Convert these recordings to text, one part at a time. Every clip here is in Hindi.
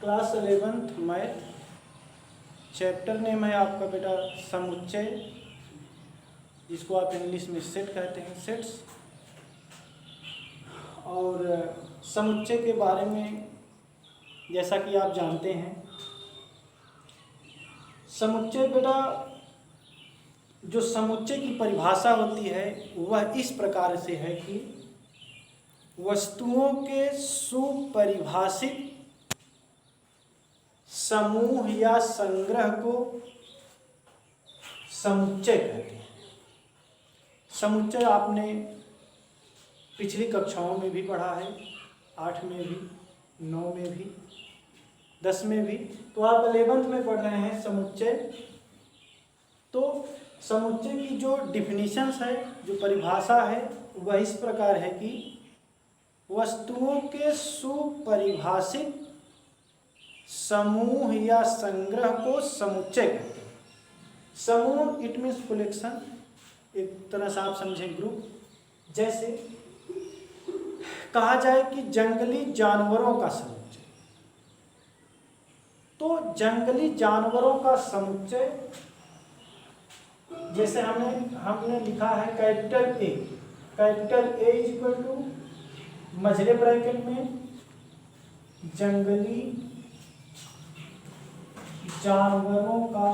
Class 11th math, chapter name है आपका बेटा समुच्चय, जिसको आप इंग्लिश में सेट कहते हैं, सेट्स। और समुच्चय के बारे में जैसा कि आप जानते हैं, समुच्चय बेटा, जो समुच्चय की परिभाषा होती है वह इस प्रकार से है कि वस्तुओं के सुपरिभाषित समूह या संग्रह को समुच्चय कहते हैं। समुच्चय आपने पिछली कक्षाओं में भी पढ़ा है, 8 में भी, 9 में भी, 10 में भी। तो आप 11th में पढ़ रहे हैं समुच्चय। तो समुच्चय की जो डिफिनीशंस है, जो परिभाषा है, वह इस प्रकार है कि वस्तुओं के सुपरिभाषित समूह या संग्रह को समुच्चय कहते हैं। समूह इट मीन्स कलेक्शन, एक तरह से आप समझें ग्रुप। जैसे कहा जाए कि जंगली जानवरों का समुच्चय, तो जंगली जानवरों का समुच्चय जैसे हमने लिखा है capital A is equal to मझले ब्रैकेट में जंगली जानवरों का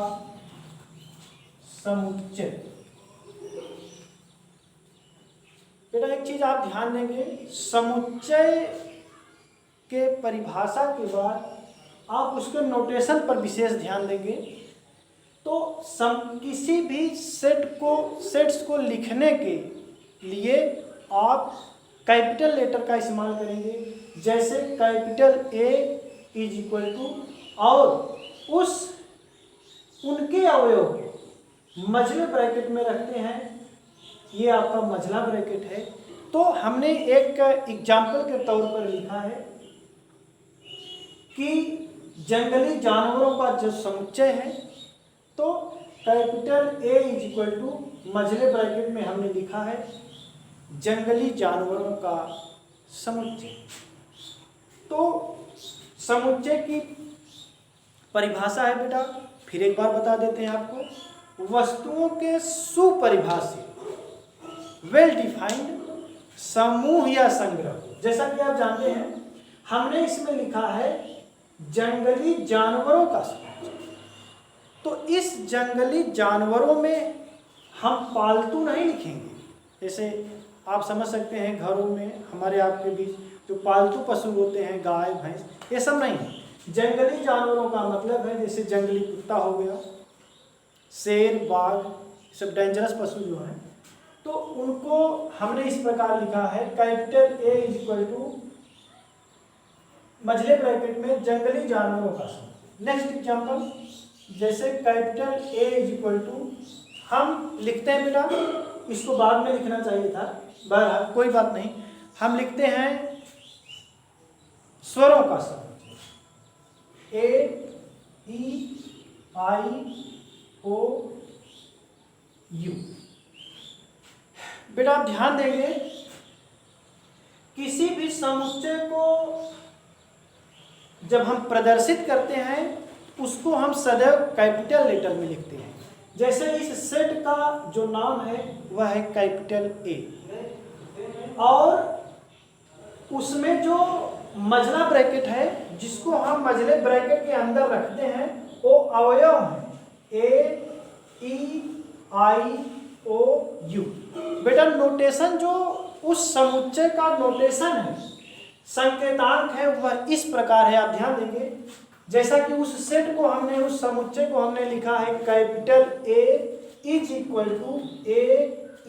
समुच्चय। बेटा एक चीज आप ध्यान देंगे, समुच्चय के परिभाषा के बाद आप उसके नोटेशन पर विशेष ध्यान देंगे। तो किसी भी सेट्स को लिखने के लिए आप कैपिटल लेटर का इस्तेमाल करेंगे। जैसे capital A is equal to, और उनके अवयव को मझले ब्रैकेट में रखते हैं। ये आपका मझला ब्रैकेट है। तो हमने एक एग्जाम्पल के तौर पर लिखा है कि जंगली जानवरों का जो समुच्चय है, तो capital A is equal to मझले ब्रैकेट में हमने लिखा है जंगली जानवरों का समुच्चय। तो समुच्चय की परिभाषा है बेटा, फिर एक बार बता देते हैं आपको, वस्तुओं के सुपरिभाषित वेल डिफाइंड समूह या संग्रह। जैसा कि आप जानते हैं, हमने इसमें लिखा है जंगली जानवरों का समुच्चय। तो इस जंगली जानवरों में हम पालतू नहीं लिखेंगे। जैसे आप समझ सकते हैं, घरों में हमारे आपके बीच जो पालतू पशु होते हैं, गाय भैंस, ये सब नहीं है। जंगली जानवरों का मतलब है जैसे जंगली कुत्ता हो गया, शेर, बाघ, सब डेंजरस पशु जो हैं, तो उनको हमने इस प्रकार लिखा है capital A is equal to मझले ब्रैकेट में जंगली जानवरों का समुच्चय। नेक्स्ट एग्जांपल, जैसे capital A is equal to, हम लिखते हैं बेटा, इसको बाद में लिखना चाहिए था, बहरहाल कोई बात नहीं, हम लिखते हैं स्वरों का समुच्चय, ए ई आई ओ यू। बेटा आप ध्यान देंगे, किसी भी समुच्चय को जब हम प्रदर्शित करते हैं उसको हम सदैव कैपिटल लेटर में लिखते हैं। जैसे इस सेट का जो नाम है वह है कैपिटल ए, और उसमें जो मझला ब्रैकेट है जिसको हम मझले ब्रैकेट के अंदर रखते हैं वो अवयव है ए ई आई ओ यू। बेटा नोटेशन जो उस समुच्चय का नोटेशन है, संकेतांक है, वह इस प्रकार है, आप ध्यान देंगे। जैसा कि उस सेट को हमने, उस समुच्चय को हमने लिखा है capital A is equal to A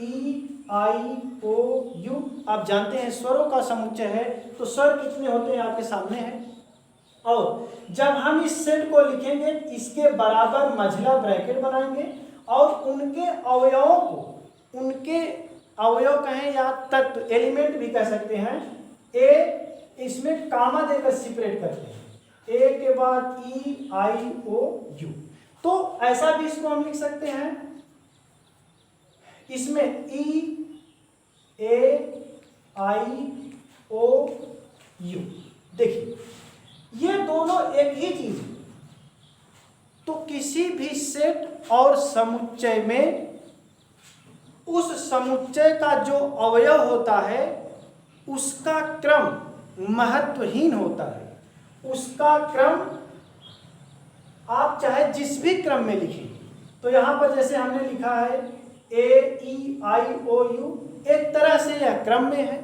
E I O U. आप जानते हैं स्वरों का समुच्चय है, तो स्वर कितने होते हैं आपके सामने हैं। और जब हम इस सेट को लिखेंगे, इसके बराबर मझला ब्रैकेट बनाएंगे और उनके अवयवों को, उनके अवयव कहें या तत्व, एलिमेंट भी कह सकते हैं, ए इसमें कामा देकर सेपरेट करते हैं, ए के बाद ई आई ओ यू। तो ऐसा भी इसको हम लिख सकते हैं, इसमें ई ए आई ओ यू। देखिए ये दोनों एक ही चीज है। तो किसी भी सेट और समुच्चय में उस समुच्चय का जो अवयव होता है उसका क्रम महत्वहीन होता है। उसका क्रम आप चाहे जिस भी क्रम में लिखें, तो यहाँ पर जैसे हमने लिखा है ए ई आई ओ यू, एक तरह से यह क्रम में है।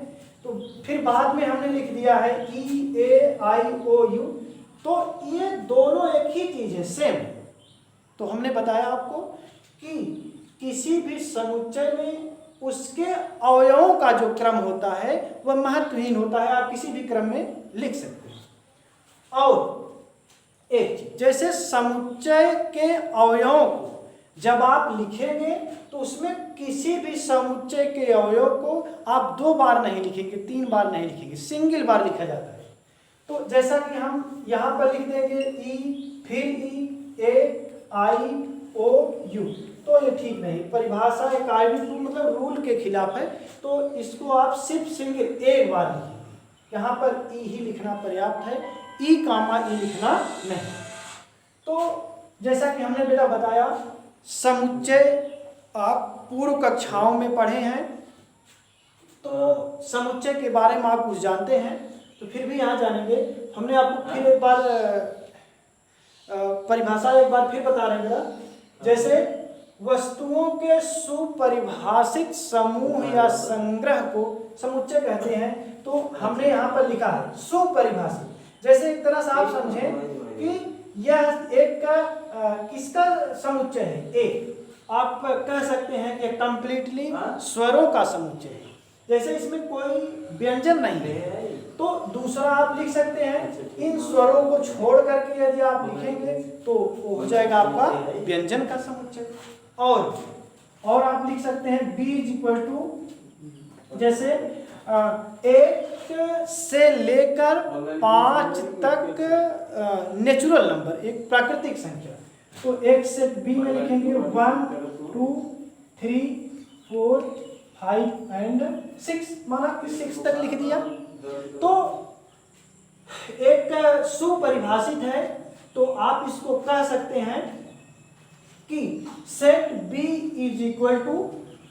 तो फिर बाद में हमने लिख दिया है ई ए आई ओ यू, तो ये दोनों एक ही चीज है, सेम। तो हमने बताया आपको कि किसी भी समुच्चय में उसके अवयवों का जो क्रम होता है वह महत्वहीन होता है, आप किसी भी क्रम में लिख सकते हैं। और एक चीज, जैसे समुच्चय के अवयवों को जब आप लिखेंगे तो उसमें किसी भी समुच्चय के अवयव को आप 2 बार नहीं लिखेंगे, 3 बार नहीं लिखेंगे, सिंगल बार लिखा जाता है। तो जैसा कि हम यहाँ पर लिख देंगे ई, फिर ई, ए आई ओ यू, तो ये ठीक नहीं। परिभाषा एक आर्बिट्रेरी रूल मतलब रूल के खिलाफ है। तो इसको आप सिर्फ सिंगल एक बार लिखेंगे। यहाँ पर ई ही लिखना पर्याप्त है, ई कामा ई लिखना नहीं। तो जैसा कि हमने बेटा बताया, समुच्चय आप पूर्व कक्षाओं में पढ़े हैं, तो समुच्चय के बारे में आप कुछ जानते हैं, तो फिर भी यहाँ जानेंगे। हमने आपको फिर एक बार परिभाषा एक बार फिर बता रहे हैं बेटा। जैसे वस्तुओं के सुपरिभाषित समूह या संग्रह को समुच्चय कहते हैं। तो हमने यहाँ पर लिखा है सुपरिभाषित। जैसे एक तरह से आप समझें कि यह एक किसका समुच्चय है, ए। आप कह सकते हैं कि कंप्लीटली स्वरों का समुच्चय है। जैसे इसमें कोई व्यंजन नहीं है, तो दूसरा आप लिख सकते हैं इन स्वरों को छोड़ करके यदि आप लिखेंगे तो वो हो जाएगा आपका व्यंजन का समुच्चय। और आप लिख सकते हैं बी इज इक्वल टू, जैसे 1 से लेकर 5 तक नेचुरल नंबर, एक प्राकृतिक संख्या। तो 1 से बी में लिखेंगे 1 2 3 4 5 एंड 6, माना कि 6 तक लिख दिया। तो एक सुपरिभाषित है, तो आप इसको कह सकते हैं कि set B is equal to,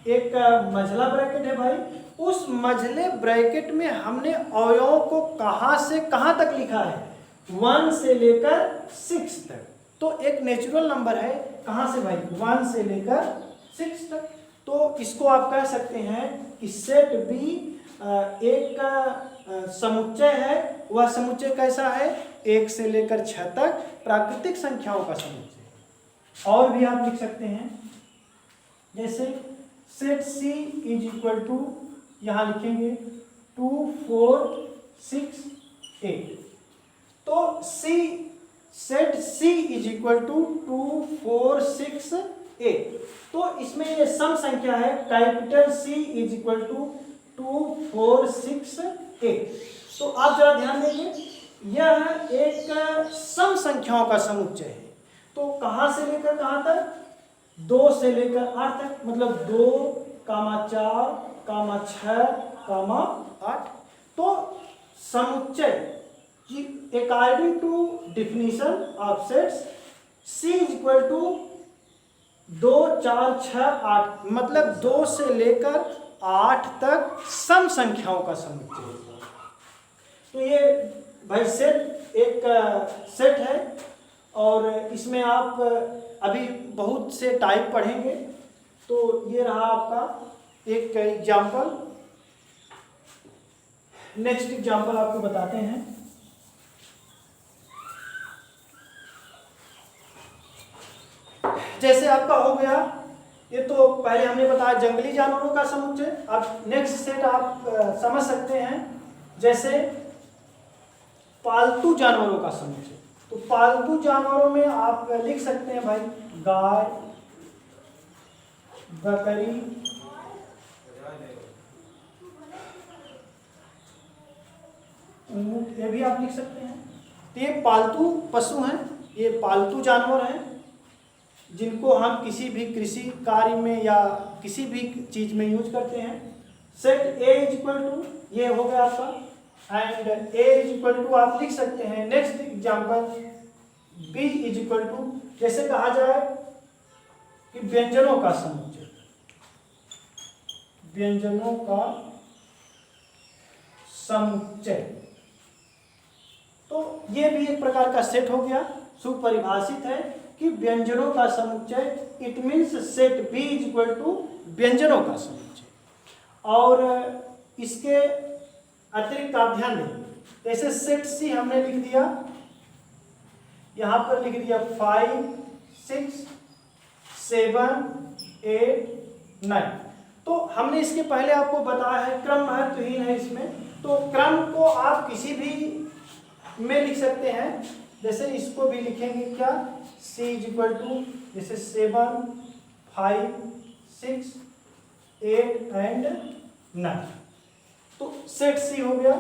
एक मझला ब्रैकेट है भाई, उस मझले ब्रैकेट में हमने अवयवों को कहां से कहां तक लिखा है, 1 से लेकर 6 तक। तो एक नेचुरल नंबर है, कहां से भाई, 1 से लेकर 6 तक। तो इसको आप कह सकते हैं कि सेट बी एक समुच्चय है। वह समुच्चय कैसा है, 1 से लेकर 6 तक प्राकृतिक संख्याओं का समुच्चय। और भी आप लिख सकते हैं, जैसे set C is equal to, यहाँ लिखेंगे 2 4 6 8। तो C, set C is equal to 2 4 6 8। तो इसमें ये सम संख्या है, capital C is equal to 2 4 6 8। तो आप जरा ध्यान देंगे, यह एक सम संख्याओं का समुच्चय है। तो कहां से लेकर कहां तक, 2 से लेकर 8 तक, मतलब 2, 4, 6, 8। तो समुच्चय according to definition of sets, C is equal to 2 4 6 8, मतलब 2 से लेकर 8 तक सम संख्याओं का समुच्चय। तो ये भाई सेट एक सेट है, और इसमें आप अभी बहुत से टाइप पढ़ेंगे। तो ये रहा आपका एक एग्जाम्पल। नेक्स्ट एग्जाम्पल आपको बताते हैं। जैसे आपका हो गया, ये तो पहले हमने बताया जंगली जानवरों का समुच्चय। अब नेक्स्ट सेट आप समझ सकते हैं, जैसे पालतू जानवरों का समुच्चय। तो पालतू जानवरों में आप लिख सकते हैं भाई गाय, बकरी, ऊंट, ये भी आप लिख सकते हैं। तो ये पालतू पशु हैं, ये पालतू जानवर हैं, जिनको हम किसी भी कृषि कार्य में या किसी भी चीज में यूज करते हैं। Set A is equal to, ये हो गया आपका and A is equal to आप लिख सकते हैं। Next example B is equal to, जैसे कहा जाए कि व्यंजनों का समुच्चय, व्यंजनों का समुच्चय, तो ये भी एक प्रकार का सेट हो गया, सुपरिभाषित है कि व्यंजनों का समुच्चय, it means set B is equal to व्यंजनों का समुच्चय। और इसके अतिरिक्त आप ध्यान दें, जैसे सेट सी हमने लिख दिया, यहां पर लिख दिया 5 6 7 8 9। तो हमने इसके पहले आपको बताया है क्रम महत्वहीन है इसमें, तो क्रम को आप किसी भी में लिख सकते हैं। जैसे इसको भी लिखेंगे क्या, c इज इक्वल टू जैसे 7 5 6 8 एंड 9, तो सेट सी हो गया।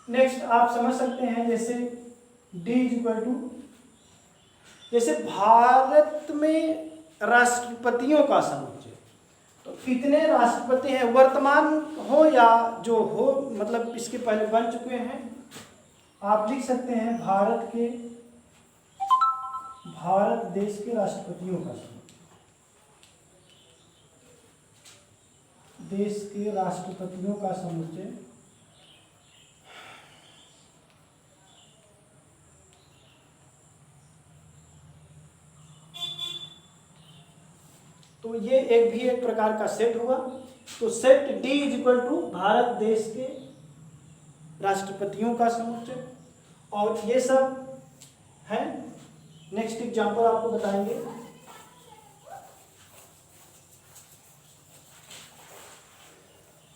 नेक्स्ट आप समझ सकते हैं जैसे डी इज इक्वल टू, जैसे भारत में राष्ट्रपतियों का समुच्चय, तो कितने राष्ट्रपति हैं, वर्तमान हो या जो हो, मतलब इसके पहले बन चुके हैं, आप लिख सकते हैं भारत देश के राष्ट्रपतियों का समुच्चय, देश के राष्ट्रपतियों का समुच्चय। तो ये एक प्रकार का सेट हुआ। तो set D is equal to Bharat देश के राष्ट्रपतियों का समुच्चय, और ये सब है। नेक्स्ट एग्जांपल आपको बताएंगे।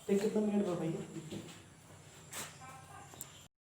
कितना मिनट भैया?